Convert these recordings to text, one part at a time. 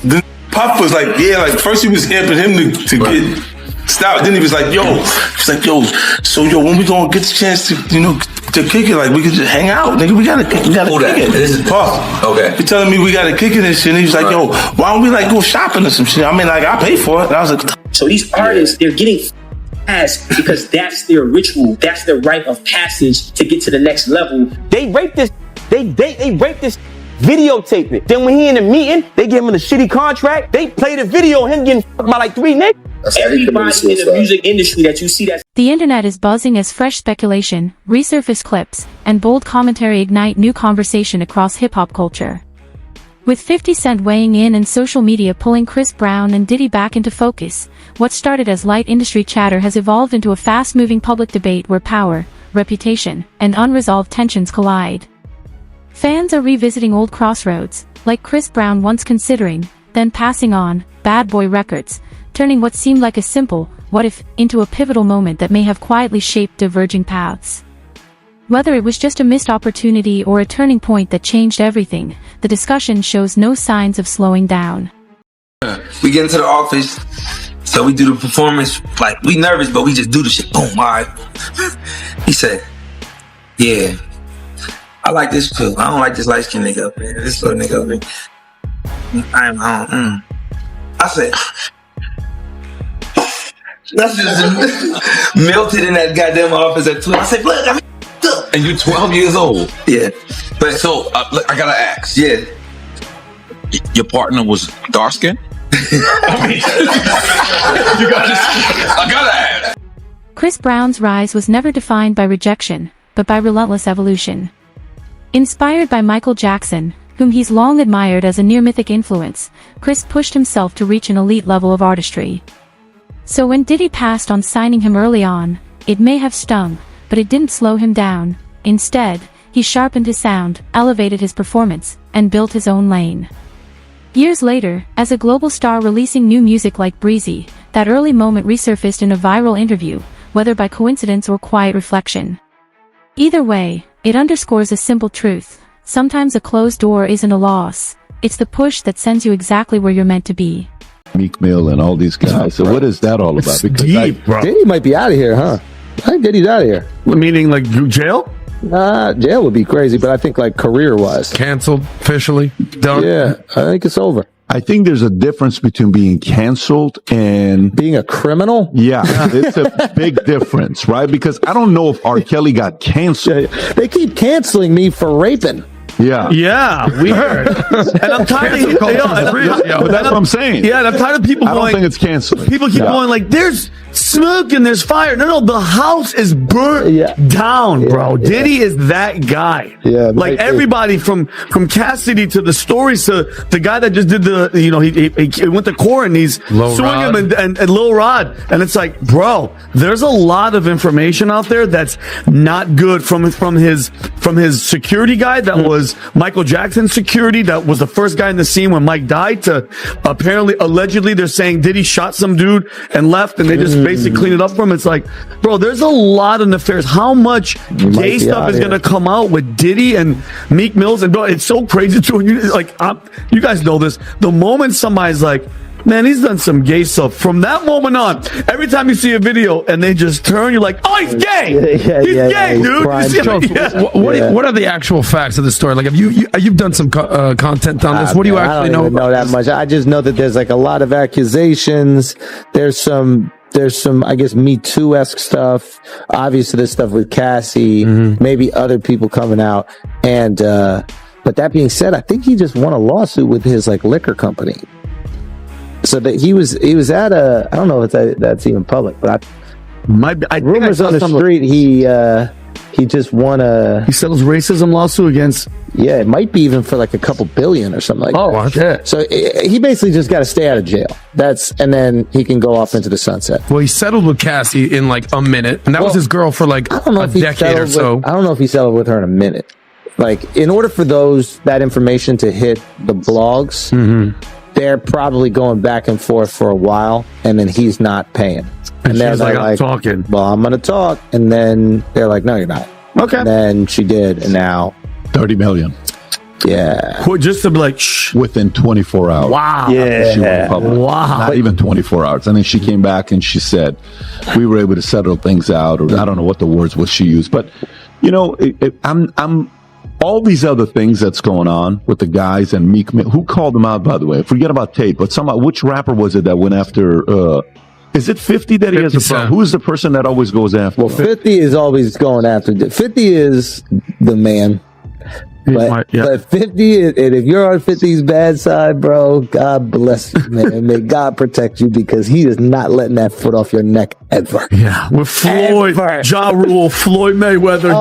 the Puff was like, yeah, like first he was amping him to get stopped. Then he was like, so when we gonna get the chance to, to kick it, like we could just hang out, nigga. We gotta kick it. This is Puff. Okay. He telling me we gotta kick it and shit. And he was like, why don't we like go shopping or some shit? I mean, like I pay for it. And I was like, so these artists, they're getting ass because that's their ritual. That's their rite of passage to get to the next level. They rape this. They rape this. Videotape it. Then when he in the meeting, they give him a shitty contract. They play the video of him getting fucked by like 3 niggas. Everybody in the music industry that you see that's... The internet is buzzing as fresh speculation, resurfaced clips, and bold commentary ignite new conversation across hip-hop culture. With 50 Cent weighing in and social media pulling Chris Brown and Diddy back into focus, what started as light industry chatter has evolved into a fast-moving public debate where power, reputation, and unresolved tensions collide. Fans are revisiting old crossroads, like Chris Brown once considering, then passing on, Bad Boy Records, turning what seemed like a simple, what if, into a pivotal moment that may have quietly shaped diverging paths. Whether it was just a missed opportunity or a turning point that changed everything, the discussion shows no signs of slowing down. We get into the office, so we do the performance, like we nervous, but we just do the shit, boom, all right. He said, yeah. I like this too. I don't like this light skinned nigga up here. This little nigga up here. I said, that's just melted in that goddamn office at 12. I said, look, I mean, and you're 12 years old. Yeah. But so I gotta ask. Yeah. Your partner was dark skinned? I mean, I gotta ask. Chris Brown's rise was never defined by rejection, but by relentless evolution. Inspired by Michael Jackson, whom he's long admired as a near-mythic influence, Chris pushed himself to reach an elite level of artistry. So when Diddy passed on signing him early on, it may have stung, but it didn't slow him down. Instead, he sharpened his sound, elevated his performance, and built his own lane. Years later, as a global star releasing new music like Breezy, that early moment resurfaced in a viral interview, whether by coincidence or quiet reflection. Either way, it underscores a simple truth. Sometimes a closed door isn't a loss. It's the push that sends you exactly where you're meant to be. Meek Mill and all these guys. So what is that all about? Because deep, bro. Diddy might be out of here, huh? I think Diddy's out of here. Meaning like jail? Jail would be crazy, but I think like career-wise. Canceled, officially, done? Yeah, I think it's over. I think there's a difference between being canceled and being a criminal. Yeah, it's a big difference, right? Because I don't know if R. Kelly got canceled. They keep canceling me for raping. Yeah. Yeah, weird. And I'm tired of but that's what I'm saying. Yeah, and I'm tired of people I don't think it's canceling. People keep going like, there's smoke and there's fire. No, the house is burnt down, bro. Diddy is that guy. Yeah. Like everybody from Cassidy to the stories to the guy that just did the, he went to court and he's suing him and Lil Rod. And it's like, bro, there's a lot of information out there that's not good from his security guy that was Michael Jackson's security, that was the first guy in the scene when Mike died, to allegedly they're saying Diddy shot some dude and left and they just basically cleaned it up for him. It's like, bro, there's a lot of nefarious. How much gay stuff is going to come out with Diddy and Meek Mills? And bro, it's so crazy too. You guys know this. The moment somebody's like, man, he's done some gay stuff. From that moment on, every time you see a video and they just turn, you're like, oh, he's gay. He's gay, dude. What are the actual facts of the story? Like, you've done some content on this. What do you actually know? I don't know that much. I just know that there's like a lot of accusations. There's some, I guess, Me Too-esque stuff. Obviously, there's stuff with Cassie, maybe other people coming out. And, but that being said, I think he just won a lawsuit with his like liquor company. So that he was at a, I don't know if that's even public, but rumors on the street he just won he settles racism lawsuit against, it might be even for like a couple billion or something like that. Oh shit. So he basically just got to stay out of jail. And then he can go off into the sunset. Well, he settled with Cassie in like a minute, and that was his girl for like a decade or so. I don't know if he settled with her in a minute. Like, in order for that information to hit the blogs, they're probably going back and forth for a while, and then he's not paying. And she's like, I'm talking. Well, I'm going to talk. And then they're like, no, you're not. Okay. And then she did, and now 30 million. Yeah. Just to be like, shh. Within 24 hours. Wow. She went public. Wow. Not even 24 hours. And then she came back and she said, we were able to settle things out, or I don't know what the words was she used, but you know, I'm all these other things that's going on with the guys and Meek Mill. Who called them out, by the way? Forget about Tate, but which rapper was it that went after, is it 50 that he has a problem? Who is the person that always goes after? Well, 50 is always going after. 50 is the man. But 50 is, and if you're on 50's bad side, bro, God bless you, man. May God protect you, because he is not letting that foot off your neck ever. Yeah, with Floyd, Ja Rule, Floyd Mayweather,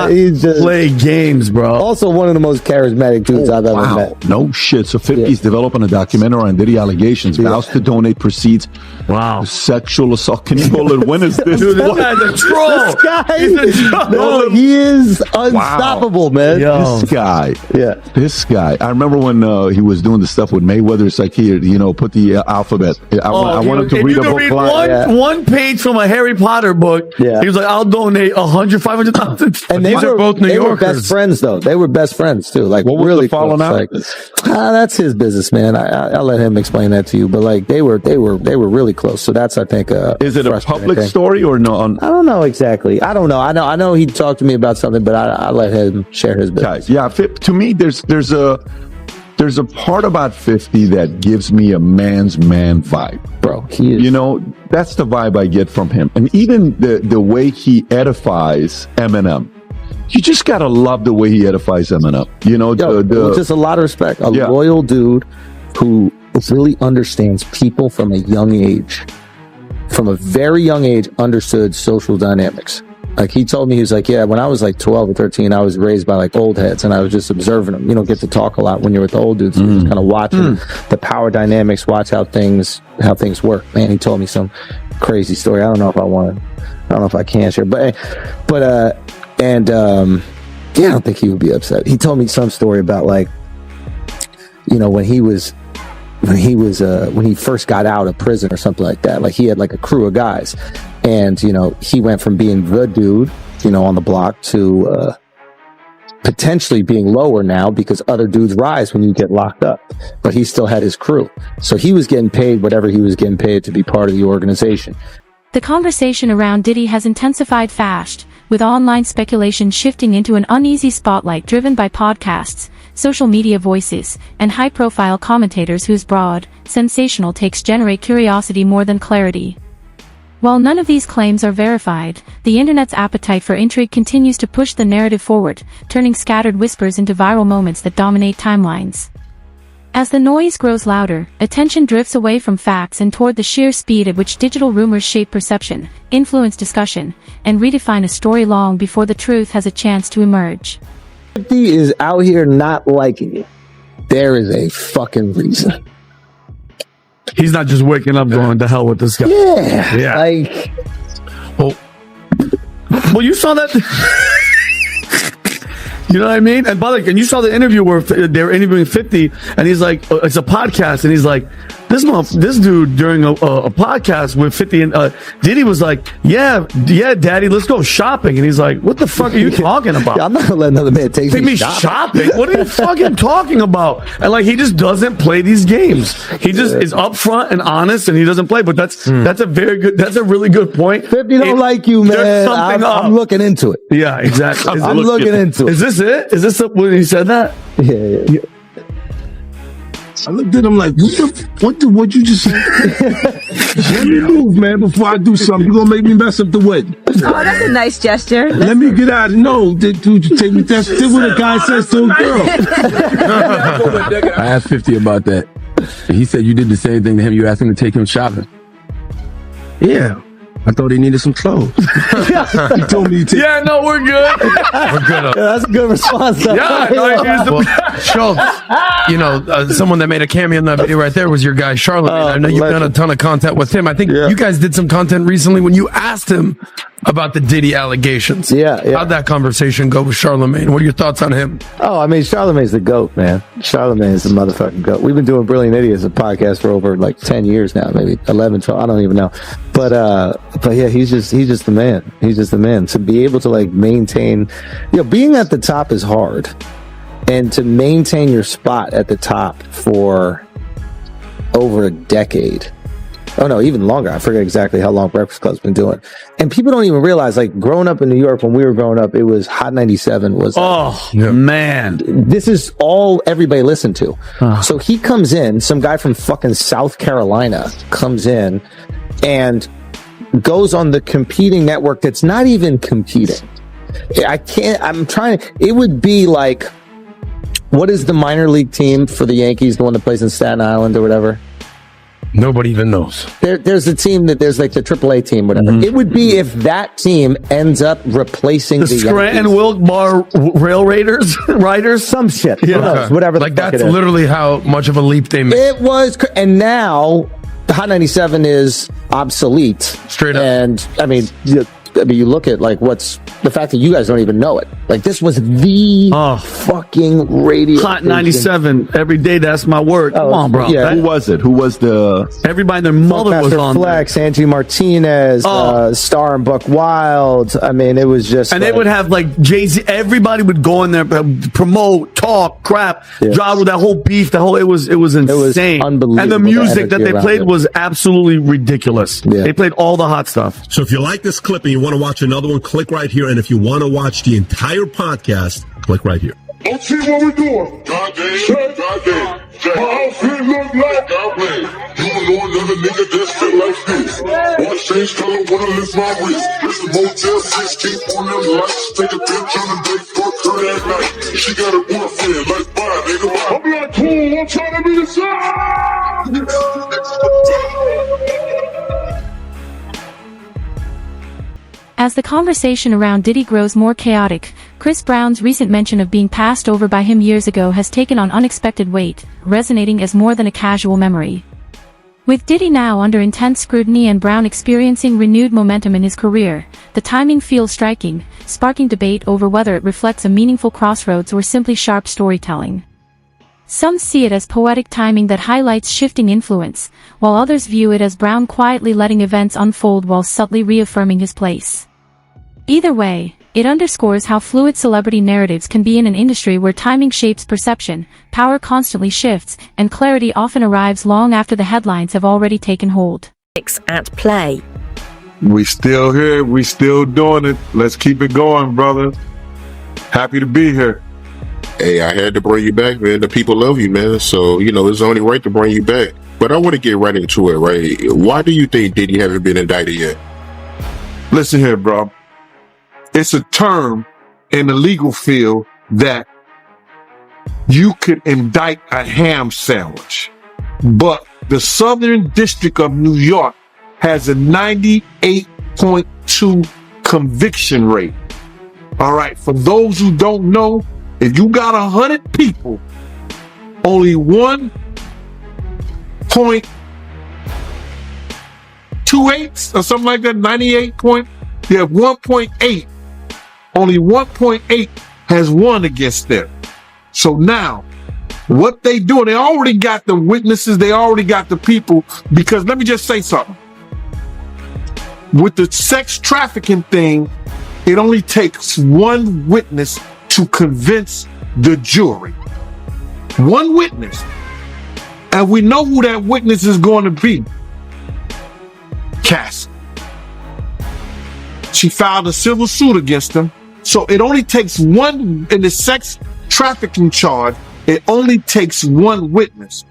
he does not play games, bro. Also, one of the most charismatic dudes I've ever met. No shit. So 50's developing a documentary on Diddy allegations, vows to donate proceeds. Wow. Sexual assault. Can you call it? When is this? Dude, this guy's a troll. This guy, no, he is unstoppable, man. Yo. This guy. I remember when he was doing the stuff with Mayweather. It's like, here, you know, put the alphabet. I wanted to read a book. One page from a Harry Potter book. Yeah. He was like, I'll donate 500,000. And these are both New Yorkers. Were best friends, though. They were best friends too. Like, what really falling out? Like, that's his business, man. I'll let him explain that to you. But like, they were really close. So that's, I think, is it a public story or no? I don't know exactly. I don't know. I know he talked to me about something, but I'll let him share his business. Yeah, to me, there's a part about 50 that gives me a man's man vibe, bro. He is. You know, that's the vibe I get from him, and even the way he edifies Eminem. You just gotta love the way he edifies Eminem. You know, just a lot of respect. A loyal dude who really understands people from a young age, from a very young age, understood social dynamics. Like, he told me, he was like, yeah, when I was like 12 or 13, I was raised by like old heads, and I was just observing them. You don't get to talk a lot when you're with the old dudes. So you're just kind of watching the power dynamics, watch how things work. Man, he told me some crazy story. I don't know if I can share, but yeah, I don't think he would be upset. He told me some story about, like, you know, when he first got out of prison or something like that. Like, he had like a crew of guys, and you know, he went from being the dude, you know, on the block to potentially being lower now, because other dudes rise when you get locked up. But he still had his crew, so he was getting paid whatever he was getting paid to be part of the organization. The conversation around Diddy has intensified fast, with online speculation shifting into an uneasy spotlight driven by podcasts, social media voices, and high-profile commentators whose broad, sensational takes generate curiosity more than clarity. While none of these claims are verified, the internet's appetite for intrigue continues to push the narrative forward, turning scattered whispers into viral moments that dominate timelines. As the noise grows louder, attention drifts away from facts and toward the sheer speed at which digital rumors shape perception, influence discussion, and redefine a story long before the truth has a chance to emerge. 50 is out here not liking it. There is a fucking reason. He's not just waking up going, to hell with this guy. Yeah. Like, well, you saw that. You know what I mean? And by the way, and you saw the interview where they were interviewing 50, and he's like, it's a podcast, and he's like, this dude during a podcast with 50, and Diddy was like, yeah, daddy, let's go shopping. And he's like, what the fuck are you talking about? I'm not gonna let another man take me shopping. What are you fucking talking about? And like, he just doesn't play these games. He just is upfront and honest, and he doesn't play. But that's a really good point. 50 don't like you, man. I'm looking into it. Yeah, exactly. I'm looking into it. Is this it? Is this when he said that? Yeah. I looked at him like, what you just said? Let me move, man, before I do something. You're gonna make me mess up the wedding. Oh, that's a nice gesture. Let me get out. No, dude, you take me. That's what a guy says to a girl. I asked 50 about that. And he said you did the same thing to him. You asked him to take him shopping. Yeah. I thought he needed some clothes. He told me to take. Yeah, no, we're good. We're good. That's a good response. Schultz, you know, someone that made a cameo in that video right there was your guy, Charlamagne. I know you've done a ton of content with him. I think you guys did some content recently when you asked him about the Diddy allegations. Yeah. How'd that conversation go with Charlamagne? What are your thoughts on him? Oh, I mean, Charlamagne's the GOAT, man. Charlamagne is the motherfucking GOAT. We've been doing Brilliant Idiots, a podcast, for over like 10 years now, maybe 11, 12, I don't even know. But yeah, he's just the man. He's just the man. To be able to like maintain, you know, being at the top is hard. And to maintain your spot at the top for over a decade. Oh no, even longer. I forget exactly how long Breakfast Club's been doing. And people don't even realize, like, growing up in New York, when we were growing up, it was Hot 97 was man. This is all everybody listened to. So he comes in, some guy from fucking South Carolina comes in and goes on the competing network that's not even competing. It would be like, what is the minor league team for the Yankees, the one that plays in Staten Island or whatever? Nobody even knows. There's a team there's like the AAA team, whatever. It would be if that team ends up replacing the Scranton Wilkes-Barre Rail Raiders, Riders, some shit. Who knows? Whatever. Like, that's literally how much of a leap they made. It was, and now Hot 97 is obsolete. Straight up. And I mean, you look at like what's the fact that you guys don't even know it. Like, this was the fucking radio. Hot 97 every day. That's my word. Come on, bro. Yeah. Who was it? Who was the? Everybody and their mother was on Flex, Angie Martinez, Star and Buck Wild. I mean, it was just. And they would have like Jay-Z. Everybody would go in there, promote, talk, crap, drive with that whole beef. It was insane. It was unbelievable. And the music that they played was absolutely ridiculous. Yeah. They played all the hot stuff. So if you like this clip and you want to watch another one, click right here. And if you want to watch the entire podcast, click right here. Let's see what we doing. Goddamn. My outfit look like goddamn. You know another nigga that's fit like this. Watch change color when I lift my wrist. This is Motel 6, keep on them lights. Take a picture on the day, fuck her that night. She got a boyfriend, like bye, nigga, bye. I'm like, cool, I'm trying to be the side. As the conversation around Diddy grows more chaotic, Chris Brown's recent mention of being passed over by him years ago has taken on unexpected weight, resonating as more than a casual memory. With Diddy now under intense scrutiny and Brown experiencing renewed momentum in his career, the timing feels striking, sparking debate over whether it reflects a meaningful crossroads or simply sharp storytelling. Some see it as poetic timing that highlights shifting influence, while others view it as Brown quietly letting events unfold while subtly reaffirming his place. Either way, it underscores how fluid celebrity narratives can be in an industry where timing shapes perception, power constantly shifts, and clarity often arrives long after the headlines have already taken hold. At play. We still here. We still doing it. Let's keep it going, brother. Happy to be here. Hey, I had to bring you back, man. The people love you, man. So, it's only right to bring you back. But I want to get right into it, right? Why do you think Diddy haven't been indicted yet? Listen here, bro. It's a term in the legal field that you could indict a ham sandwich. But the Southern District of New York has a 98.2 conviction rate. All right. For those who don't know, if you got 100 people, only 1.28 or something like that, 1.8. Only 1.8 has won against them. So now, what they do, they already got the witnesses, they already got the people, because let me just say something. With the sex trafficking thing, it only takes one witness to convince the jury. One witness. And we know who that witness is going to be. Cassie. She filed a civil suit against him. So it only takes one, in the sex trafficking charge, it only takes one witness.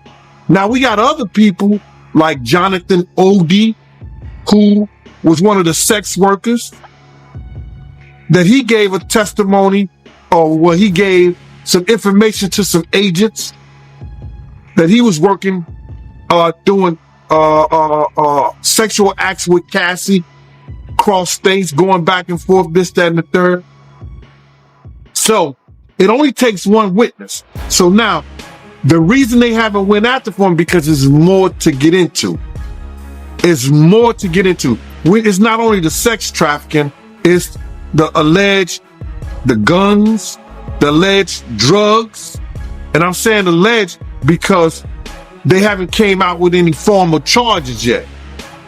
Now we got other people like Jonathan Odie, who was one of the sex workers, that he gave a testimony, or he gave some information to some agents that he was working, doing sexual acts with Cassie, cross states, going back and forth, this, that, and the third. So it only takes one witness. So now, the reason they haven't went after for him, because there's more to get into. It's more to get into. It's not only the sex trafficking, it's the guns, the alleged drugs. And I'm saying alleged because they haven't came out with any formal charges yet.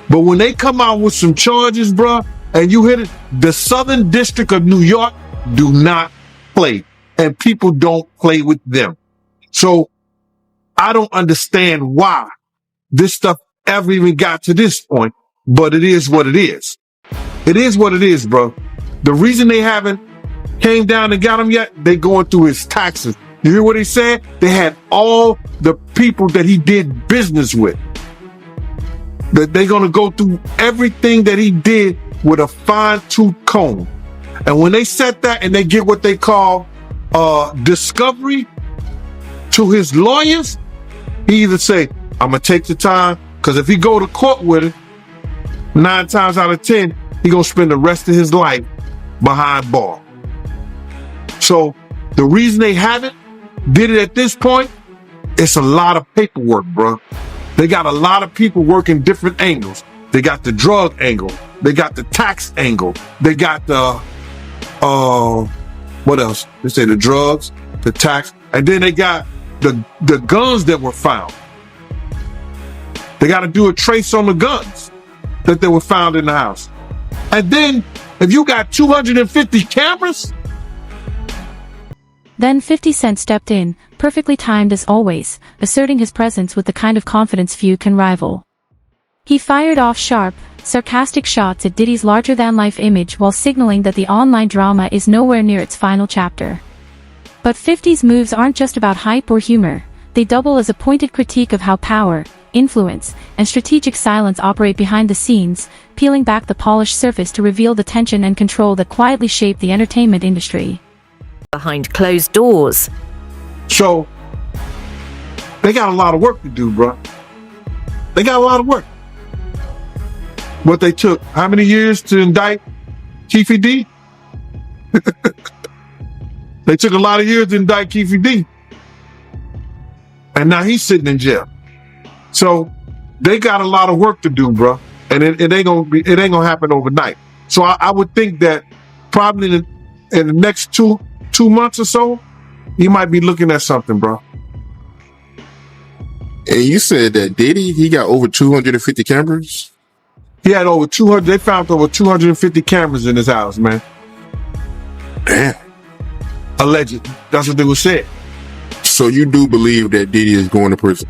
But when they come out with some charges, bruh, and you hit it, the Southern District of New York do not play. and people don't play with them. So I don't understand why this stuff ever even got to this point, but it is what it is. It is what it is, bro. The reason they haven't came down and got him yet, they going through his taxes. You hear what he said? They had all the people that he did business with. That they're going to go through everything that he did with a fine-tooth comb. And when they set that and they get what they call discovery to his lawyers, he either say, I'm going to take the time, because if he go to court with it, 9 times out of 10, he going to spend the rest of his life behind bar. So the reason they haven't did it at this point, it's a lot of paperwork, bro. They got a lot of people working different angles. They got the drug angle. They got the tax angle. They got the, what else? They say the drugs, the tax, and then they got the guns that were found. They got to do a trace on the guns that they were found in the house. And then if you got 250 cameras. Then 50 Cent stepped in, perfectly timed as always, asserting his presence with the kind of confidence few can rival. He fired off sharp, sarcastic shots at Diddy's larger-than-life image while signaling that the online drama is nowhere near its final chapter. But 50's moves aren't just about hype or humor, they double as a pointed critique of how power, influence, and strategic silence operate behind the scenes, peeling back the polished surface to reveal the tension and control that quietly shape the entertainment industry. Behind closed doors. So, they got a lot of work to do, bro. They got a lot of work. What they took, how many years to indict Keefe D? They took a lot of years to indict Keefe D. And now he's sitting in jail. So, they got a lot of work to do, bro. And it ain't gonna happen overnight. So I would think that probably in the next two months or so, you might be looking at something, bro. And you said that Diddy, he got over 250 cameras? He had over 200, they found over 250 cameras in his house, man. Damn. Alleged. That's what they were saying. So you do believe that Diddy is going to prison?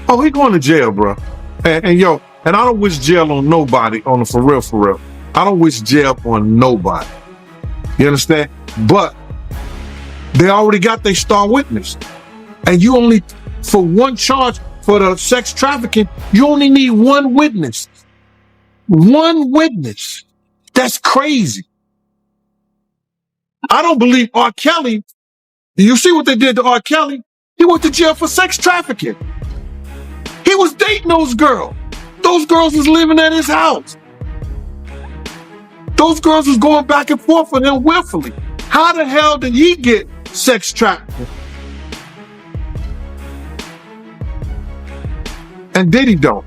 Oh, he going to jail, bro. And I don't wish jail on nobody, on the for real. I don't wish jail on nobody. You understand? But they already got their star witness. And you only, for one charge, for the sex trafficking, you only need one witness. One witness. That's crazy. I don't believe R. Kelly. You see what they did to R. Kelly? He went to jail for sex trafficking. He was dating those girls. Those girls was living at his house. Those girls was going back and forth with him willfully. How the hell did he get sex trafficking? And Diddy don't.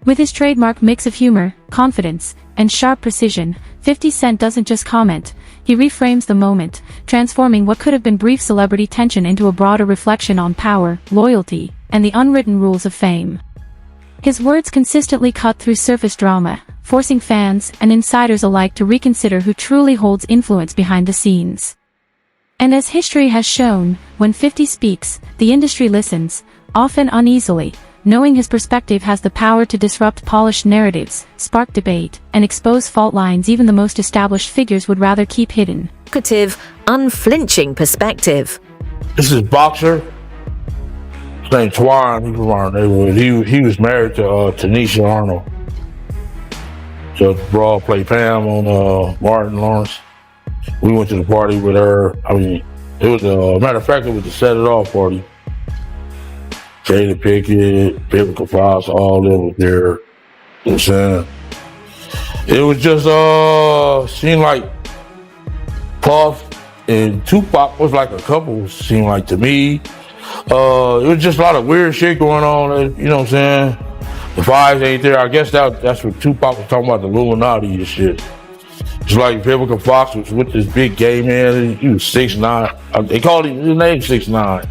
With his trademark mix of humor, confidence, and sharp precision, 50 Cent doesn't just comment, he reframes the moment, transforming what could have been brief celebrity tension into a broader reflection on power, loyalty, and the unwritten rules of fame. His words consistently cut through surface drama, forcing fans and insiders alike to reconsider who truly holds influence behind the scenes. And as history has shown, when 50 speaks, the industry listens, often uneasily, knowing his perspective has the power to disrupt polished narratives, spark debate, and expose fault lines even the most established figures would rather keep hidden. Unflinching perspective. This is Boxer. His name's Twan. He's from our neighborhood. He was married to Tanisha Arnold. So Brawl played Pam on Martin Lawrence. We went to the party with her. I mean, it was matter of fact, it was the Set It Off party. Jada Pickett, Biblical Fox, all of them were there. You know what I'm saying? It was just seemed like Puff and Tupac was like a couple, seemed like to me. It was just a lot of weird shit going on, you know what I'm saying? The Fives ain't there. I guess that's what Tupac was talking about, the Illuminati and shit. It's like Biblical Fox was with this big gay man. He was 6'9". They called him, his name 6'9".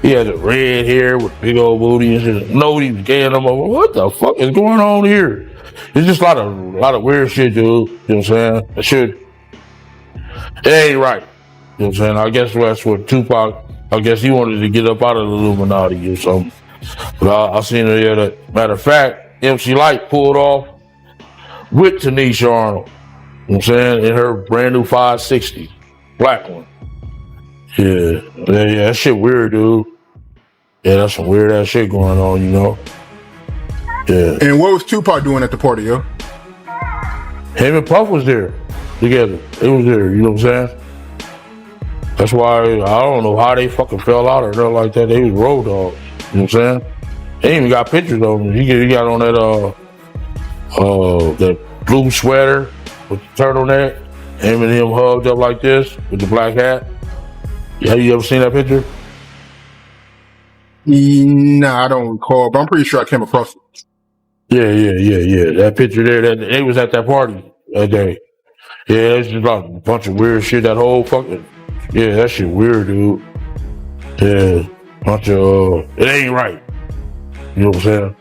He had the red hair with big old booty and shit. Nobody was gay no more. What the fuck is going on here? It's just a lot of weird shit, dude. You know what I'm saying? It ain't right. You know what I'm saying? I guess that's what Tupac, I guess he wanted to get up out of the Illuminati or something. But I seen her there. Matter of fact, MC Light pulled off with Tanisha Arnold. You know what I'm saying? In her brand new 560. Black one. Yeah, that shit weird, dude. Yeah, that's some weird ass shit going on, you know? Yeah. And what was Tupac doing at the party, yo? Him and Puff was there together. They was there, you know what I'm saying? That's why I don't know how they fucking fell out or nothing like that. They was road dogs, you know what I'm saying? They even got pictures of him. He got on that blue sweater with the turtleneck. Him and him hugged up like this with the black hat. Have you ever seen that picture? Nah, I don't recall, but I'm pretty sure I came across it. Yeah. That picture there, they was at that party that day. Yeah, it's just like a bunch of weird shit. That whole fucking, that shit weird, dude. Yeah, bunch of, it ain't right. You know what I'm saying?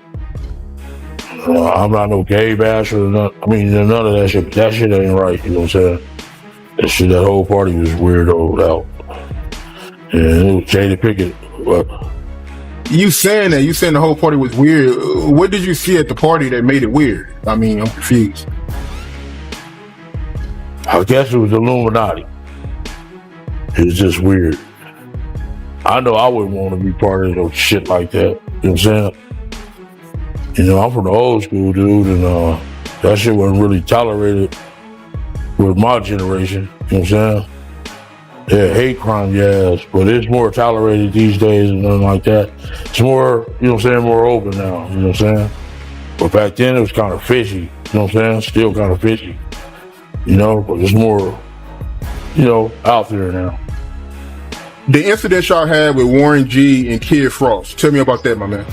I'm not no gay basher or nothing. I mean, none of that shit. That shit ain't right. You know what I'm saying? That whole party was weird out. Yeah, it was Jada Pickett. But You saying the whole party was weird. What did you see at the party that made it weird? I mean, I'm confused. I guess it was Illuminati. It was just weird. I know I wouldn't want to be part of no shit like that. You know what I'm saying? You know, I'm from the old school, dude, and that shit wasn't really tolerated with my generation. You know what I'm saying? Yeah, hate crime, yes, but it's more tolerated these days and nothing like that. It's more, you know what I'm saying, more open now, you know what I'm saying? But back then it was kind of fishy, you know what I'm saying? Still kind of fishy, you know, but it's more, you know, out there now. The incident y'all had with Warren G and Kid Frost. Tell me about that, my man.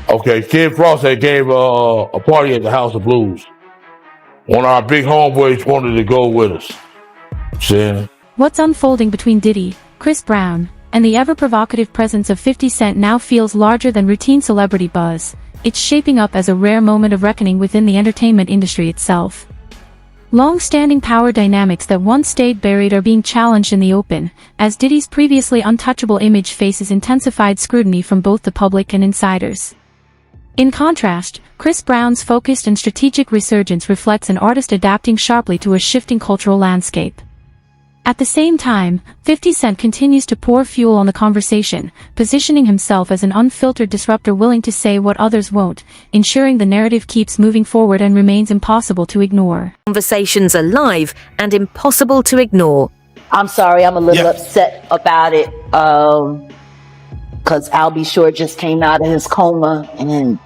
Okay, Kid Frost had gave a party at the House of Blues. One of our big homeboys wanted to go with us. Saying, What's unfolding between Diddy, Chris Brown, and the ever-provocative presence of 50 Cent now feels larger than routine celebrity buzz. It's shaping up as a rare moment of reckoning within the entertainment industry itself. Long-standing power dynamics that once stayed buried are being challenged in the open, as Diddy's previously untouchable image faces intensified scrutiny from both the public and insiders. In contrast, Chris Brown's focused and strategic resurgence reflects an artist adapting sharply to a shifting cultural landscape. At the same time, 50 Cent continues to pour fuel on the conversation, positioning himself as an unfiltered disruptor willing to say what others won't, ensuring the narrative keeps moving forward and remains impossible to ignore. Conversations are live and impossible to ignore. I'm sorry, I'm a little upset about it, because Al B. Shore just came out of his coma, and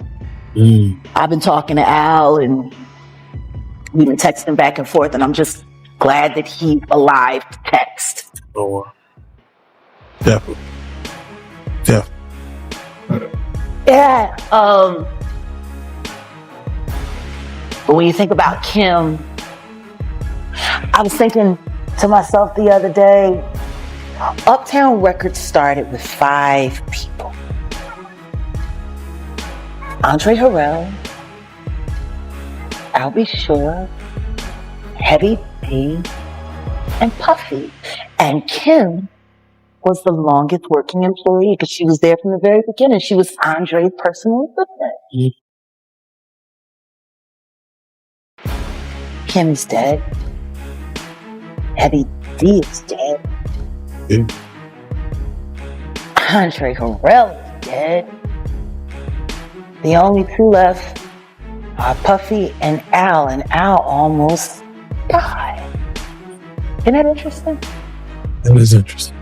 I've been talking to Al, and we've been texting back and forth, and I'm just glad that he's alive to text. Oh, definitely. Yeah. But when you think about Kim, I was thinking to myself the other day, Uptown Records started with 5 people. Andre Harrell, Al B. Shore, Heavy D, and Puffy. And Kim was the longest working employee because she was there from the very beginning. She was Andre's personal assistant. Kim's dead. Heavy D is dead. Andre Harrell is dead. The only 2 left are Puffy and Al almost died. Isn't that interesting? That is interesting.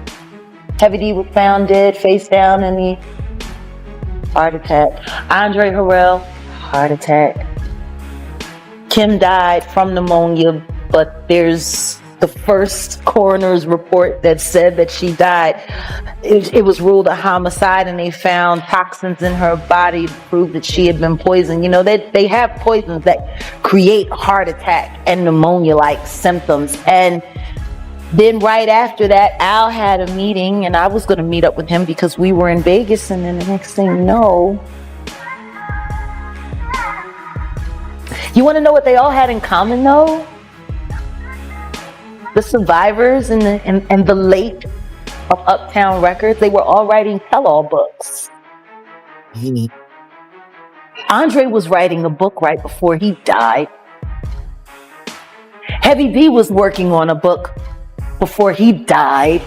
Heavy D was found dead, face down in the heart attack. Andre Harrell, heart attack. Kim died from pneumonia, but there's the first coroner's report that said that she died. It was ruled a homicide, and they found toxins in her body to prove that she had been poisoned. You know, they have poisons that create heart attack and pneumonia-like symptoms. And then right after that, Al had a meeting, and I was going to meet up with him because we were in Vegas, and then the next thing you know, you want to know what they all had in common, though? the survivors and the late of Uptown Records, they were all writing tell-all books. Andre was writing a book right before he died. Heavy D was working on a book before he died.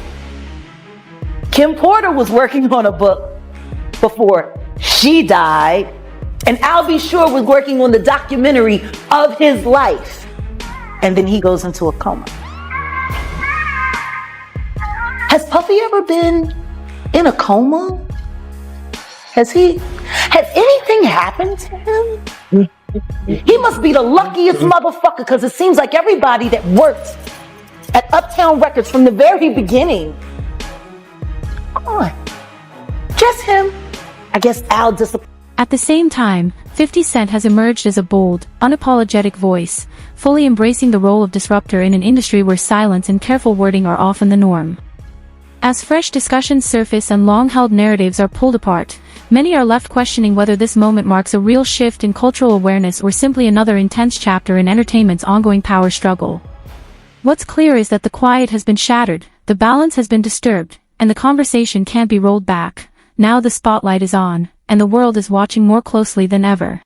Kim Porter was working on a book before she died. And Al B. Sure was working on the documentary of his life. And then he goes into a coma. Has Puffy ever been in a coma? Has anything happened to him? He must be the luckiest motherfucker, because it seems like everybody that worked at Uptown Records from the very beginning. Come on. Just him. I guess Al disappointed. At the same time, 50 Cent has emerged as a bold, unapologetic voice, fully embracing the role of disruptor in an industry where silence and careful wording are often the norm. As fresh discussions surface and long-held narratives are pulled apart, many are left questioning whether this moment marks a real shift in cultural awareness or simply another intense chapter in entertainment's ongoing power struggle. What's clear is that the quiet has been shattered, the balance has been disturbed, and the conversation can't be rolled back. Now the spotlight is on, and the world is watching more closely than ever.